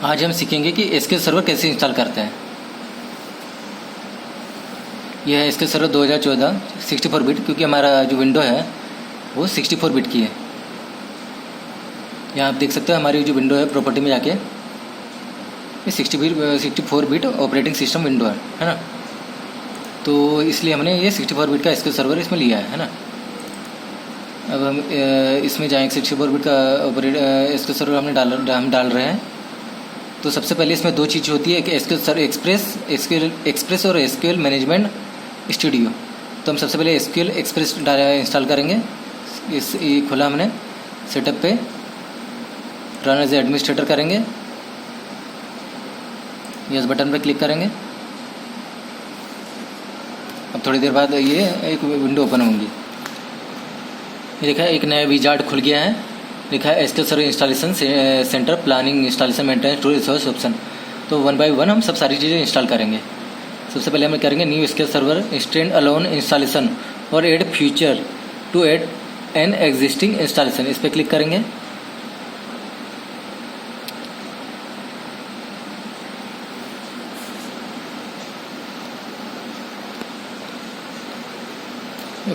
आज हम सीखेंगे कि एसक्यूएल सर्वर कैसे इंस्टॉल करते हैं। यह है एसक्यूएल सर्वर 2014 64 बिट, क्योंकि हमारा जो विंडो है वो 64 बिट की है। यहाँ आप देख सकते हो हमारी जो विंडो है प्रॉपर्टी में जाके ये 64 बिट ऑपरेटिंग सिस्टम विंडो है ना। तो इसलिए हमने ये 64 बिट का एसक्यूएल सर्वर इसमें लिया है ना। अब हम इसमें जाएंगे 64 बिट का एसक्यूएल सर्वर हम डाल रहे हैं। तो सबसे पहले इसमें दो चीज़ होती है, एक एसक्यूएल एक्सप्रेस और एसक्यूएल मैनेजमेंट स्टूडियो। तो हम सबसे पहले एसक्यूएल एक्सप्रेस इंस्टॉल करेंगे। इस ये खुला हमने सेटअप पे रन एज एडमिनिस्ट्रेटर करेंगे, यस बटन पे क्लिक करेंगे। अब थोड़ी देर बाद ये एक विंडो ओपन होंगी। ये देखा एक नया विजार्ड खुल गया है, लिखा है SQL server installation centre planning installation maintenance to resource option. तो वन बाय वन हम सब सारी चीज़ें इंस्टॉल करेंगे। सबसे पहले हम करेंगे new SQL server standalone installation और add feature to add an existing installation. इस पर क्लिक करेंगे।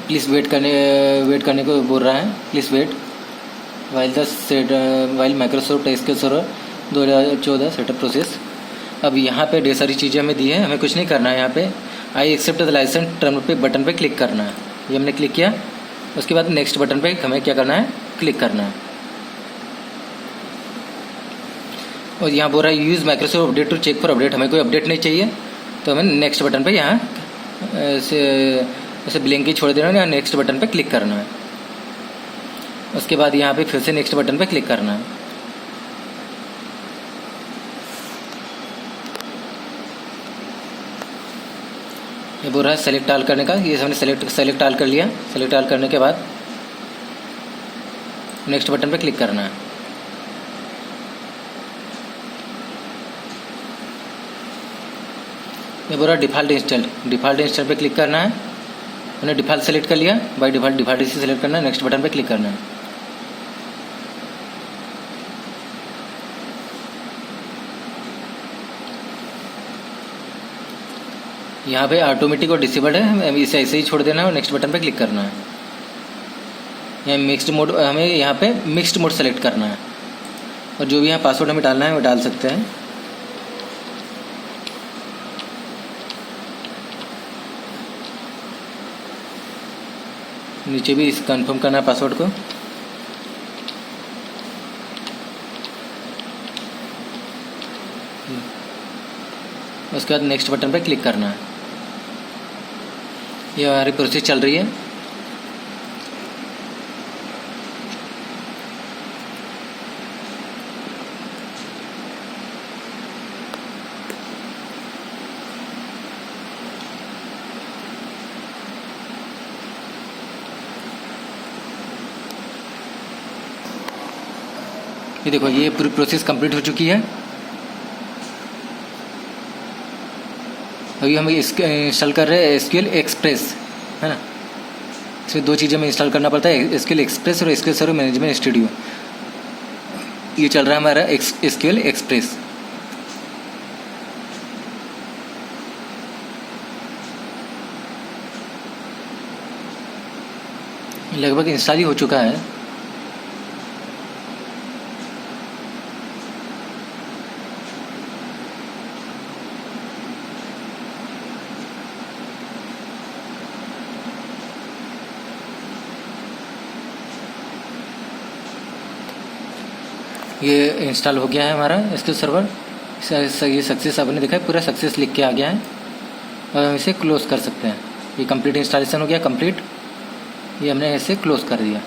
प्लीज़ वेट करने को बोल रहा है। Please wait while Microsoft SQL server 2014 setup process. अब यहाँ पे ढेर सारी चीज़ें हमें दी है, हमें कुछ नहीं करना है। यहाँ पे I accept the licence term पे बटन पे क्लिक करना है। ये हमने क्लिक किया। उसके बाद नेक्स्ट बटन पे हमें क्या करना है, क्लिक करना है। और यहाँ बोल रहा है use Microsoft update to check for update. हमें कोई अपडेट नहीं चाहिए, तो हमें नेक्स्ट बटन पर यहाँ ऐसे ब्लिंक ही छोड़ देना है। यहाँ नेक्स्ट बटन पे क्लिक करना है। उसके बाद यहाँ पे फिर से नेक्स्ट बटन पे क्लिक करना है। ये बोल रहा है सेलेक्ट ऑल करने का। ये हमने सेलेक्ट ऑल कर लिया। सेलेक्ट ऑल करने के बाद नेक्स्ट बटन पे क्लिक करना है। ये बोल रहा है डिफ़ॉल्ट इंस्टॉल पे क्लिक करना है। मैंने डिफ़ॉल्ट सेलेक्ट कर लिया। बाय डिफ़ॉल्ट इसे सेलेक्ट करना है। नेक्स्ट बटन पे क्लिक करना है। यहाँ पे ऑटोमेटिक और डिसेबल्ड है, हमें इसे ऐसे ही छोड़ देना है और नेक्स्ट बटन पे क्लिक करना है। यहाँ मिक्स्ड मोड, हमें यहाँ पे मिक्स्ड मोड सेलेक्ट करना है और जो भी यहाँ पासवर्ड हमें डालना है वो डाल सकते हैं। नीचे भी इस कंफर्म करना है पासवर्ड को। उसके बाद नेक्स्ट बटन पर क्लिक करना है। ये हमारी प्रोसेस चल रही है। ये देखो ये पूरी प्रोसेस कंप्लीट हो चुकी है। अभी हम इंस्टॉल कर रहे हैं एसक्यूएल एक्सप्रेस, है ना। इसमें दो चीज़ें हमें इंस्टॉल करना पड़ता है, एसक्यूएल एक्सप्रेस और एसक्यूएल सर्वर मैनेजमेंट स्टूडियो। ये चल रहा है हमारा एसक्यूएल एक्सप्रेस। लगभग इंस्टॉल ही हो चुका है। ये इंस्टॉल हो गया है हमारा एसक्यूएल सर्वर। ये सक्सेस आपने देखा है, पूरा सक्सेस लिख के आ गया है और हम इसे क्लोज कर सकते हैं। ये कंप्लीट इंस्टॉलेशन हो गया कंप्लीट। ये हमने ऐसे क्लोज कर दिया।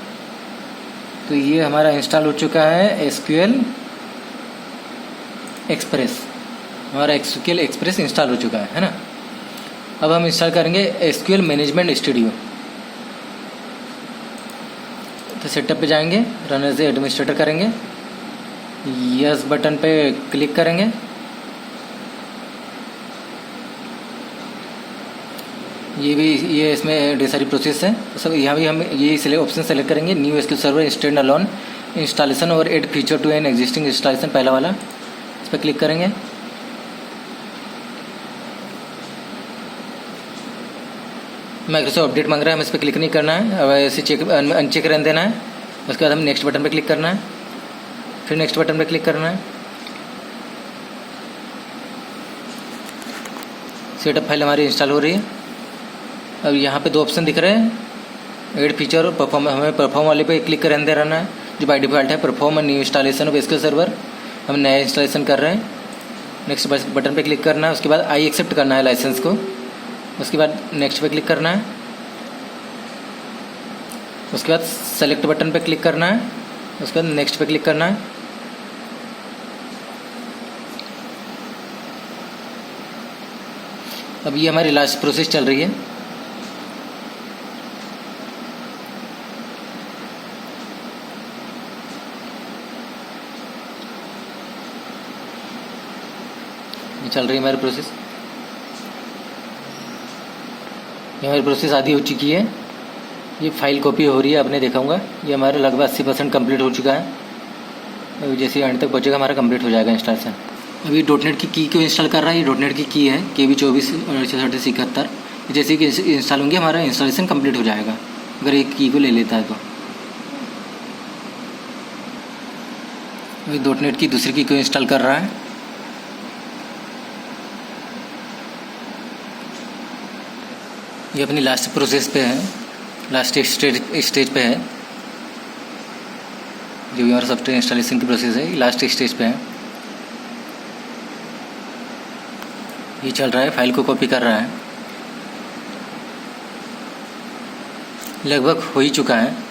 तो ये हमारा इंस्टॉल हो चुका है एसक्यूएल एक्सप्रेस। हमारा एसक्यूएल एक्सप्रेस इंस्टॉल हो चुका है ना। अब हम इंस्टॉल करेंगे एसक्यूएल मैनेजमेंट स्टूडियो। तो सेटअप पे जाएंगे, रन एज एडमिनिस्ट्रेटर करेंगे, यस बटन पे क्लिक करेंगे। ये इसमें ढेर सारी प्रोसेस है। सब यहाँ भी हम ये ऑप्शन सेलेक्ट करेंगे, new SQL server standalone installation और add feature to an existing installation, पहला वाला। इस पर क्लिक करेंगे। माइक्रोसॉफ्ट अपडेट मांग रहा है, हमें इस पर क्लिक नहीं करना है, अब ऐसे चेक अनचेक रहने देना है। उसके बाद हम नेक्स्ट बटन पर क्लिक करना है, फिर नेक्स्ट बटन पर क्लिक करना है। सेटअप फाइल हमारी इंस्टॉल हो रही है। अब यहाँ पे दो ऑप्शन दिख रहे हैं, ऐड फीचर और परफॉर्म। हमें परफॉर्म वाले पे क्लिक कर रहना है, जो बाय डिफ़ॉल्ट है perform new installation of SQL server. हम नया इंस्टॉलेशन कर रहे हैं। नेक्स्ट बटन पे क्लिक करना है, उसके बाद आई एक्सेप्ट करना है लाइसेंस को। उसके बाद नेक्स्ट पे क्लिक करना है, उसके बाद सेलेक्ट बटन पे क्लिक करना है, उसके बाद नेक्स्ट पे क्लिक करना है। अब ये हमारी लास्ट प्रोसेस चल रही है। चल रही है हमारी प्रोसेस। ये हमारी प्रोसेस आधी हो चुकी है। ये फाइल कॉपी हो रही है, आपने देखा होगा। ये हमारा लगभग 80% कंप्लीट हो चुका है। अभी जैसे एंड तक बचेगा हमारा कंप्लीट हो जाएगा इंस्टॉलेशन। अभी डॉटनेट की को इंस्टॉल कर रहा है। ये डॉटनेट की है KB24/71। जैसे कि इंस्टॉल होंगे हमारा इंस्टॉलेशन कंप्लीट हो जाएगा, अगर एक की को ले लेता है तो। अभी डॉटनेट की दूसरी की को इंस्टॉल कर रहा है। ये अपनी लास्ट प्रोसेस पे है, लास्ट स्टेज पे है। जो भी हमारा सॉफ्टवेयर इंस्टॉलेशन की प्रोसेस है, लास्ट स्टेज पे है। ये चल रहा है, फाइल को कॉपी कर रहा है। लगभग हो ही चुका है।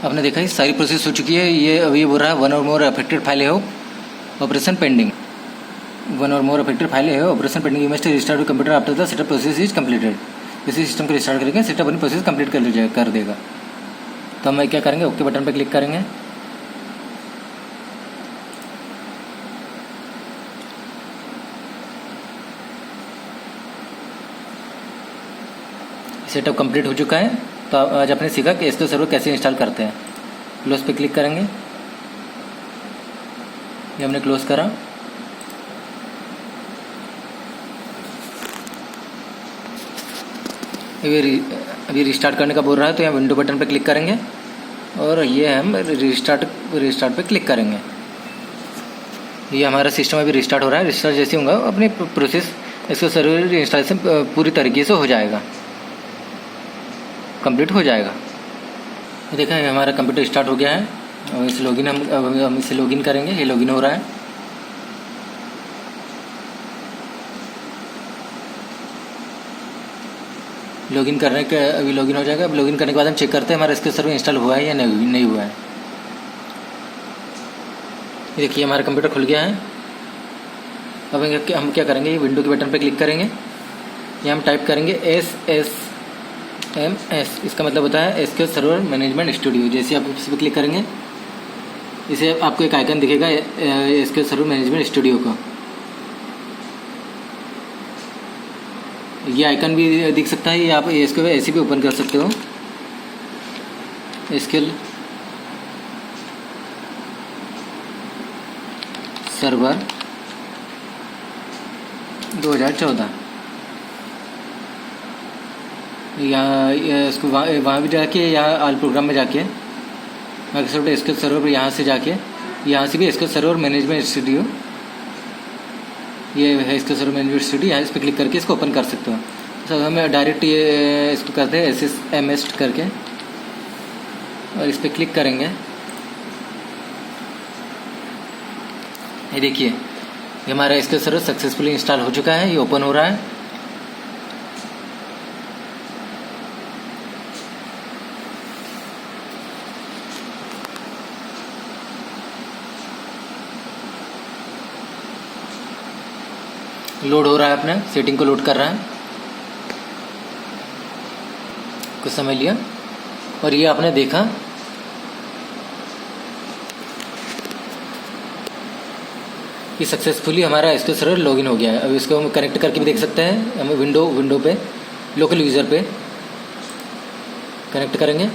आपने देखा ये सारी प्रोसेस हो चुकी है। ये अभी बोल रहा है वन और मोर अफेक्टेड फाइल है ऑपरेशन पेंडिंग। वन और मोर अफेक्टेड फाइल है operation pending. You must restart computer after the setup process is completed. इसी सिस्टम को रिस्टार्ट करेंगे, सेटअप अपनी प्रोसेस कंप्लीट कर देगा। तो हम क्या करेंगे, ओके बटन पर क्लिक करेंगे। सेटअप कंप्लीट हो चुका है। तो आज आपने सीखा कि एसक्यूएल सर्वर कैसे इंस्टॉल करते हैं। क्लोज पे क्लिक करेंगे। ये हमने क्लोज करा। अभी रिस्टार्ट करने का बोल रहा है, तो यहाँ विंडो बटन पे क्लिक करेंगे और ये हम रिस्टार्ट पे क्लिक करेंगे। ये हमारा सिस्टम अभी रिस्टार्ट हो रहा है। रिस्टार्ट जैसे होगा अपनी प्रोसेस एसक्यूएल सर्वर इंस्टॉलेशन पूरी तरीके से हो जाएगा, कंप्लीट हो जाएगा। ये देखा है हमारा कंप्यूटर स्टार्ट हो गया है। और इसे लॉगिन हम इसे लॉगिन करेंगे। ये लॉगिन हो रहा है। लॉगिन करने के अभी लॉगिन हो जाएगा। अब लॉगिन करने के बाद हम चेक करते हैं हमारा एसक्यूएल सर्वर इंस्टॉल हुआ है या नहीं हुआ है। ये देखिए हमारा कंप्यूटर खुल गया है। अब हम क्या करेंगे, ये विंडो के बटन पर क्लिक करेंगे। ये हम टाइप करेंगे SSMS। इसका मतलब होता है एसक्यूएल सर्वर मैनेजमेंट स्टूडियो। जैसे आप इस पर क्लिक करेंगे, इसे आपको एक आइकन दिखेगा एसक्यूएल सर्वर मैनेजमेंट स्टूडियो का। ये आइकन भी दिख सकता है, ये आप इसको ऐसे भी ओपन कर सकते हो। SQL server 2014। यहाँ इसको वहाँ भी जाके या ऑल प्रोग्राम में जाके माइक्रोसॉफ्ट एसक्यूएल सर्वर पर यहाँ से जाके यहाँ से भी एसक्यूएल सर्वर मैनेजमेंट स्टूडियो, ये है एसक्यूएल सर्वर मैनेजमेंट स्टूडियो। यहाँ इस पर क्लिक करके इसको ओपन कर सकते हो। तो हमें डायरेक्ट ये इसको करते हैं SSMS करके और इस पर क्लिक करेंगे। ये देखिए ये हमारा एसक्यूएल सर्वर सक्सेसफुली इंस्टॉल हो चुका है। ये ओपन हो रहा है। लोड हो रहा है, अपने सेटिंग को लोड कर रहा है, कुछ समय लिया। और ये आपने देखा कि सक्सेसफुली हमारा एसक्यूएल सर्वर लॉगिन हो गया है। अब इसको हम कनेक्ट करके भी देख सकते हैं। हम विंडो पे लोकल यूज़र पे कनेक्ट करेंगे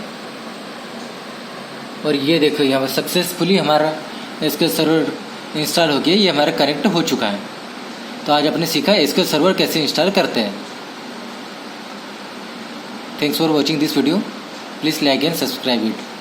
और ये देखो यहाँ सक्सेसफुली हमारा एसक्यूएल सर्वर इंस्टॉल हो गया। ये हमारा कनेक्ट हो चुका है। तो आज आपने सीखा एसक्यूएल सर्वर कैसे इंस्टॉल करते हैं। Thanks for watching this video. Please like and subscribe it.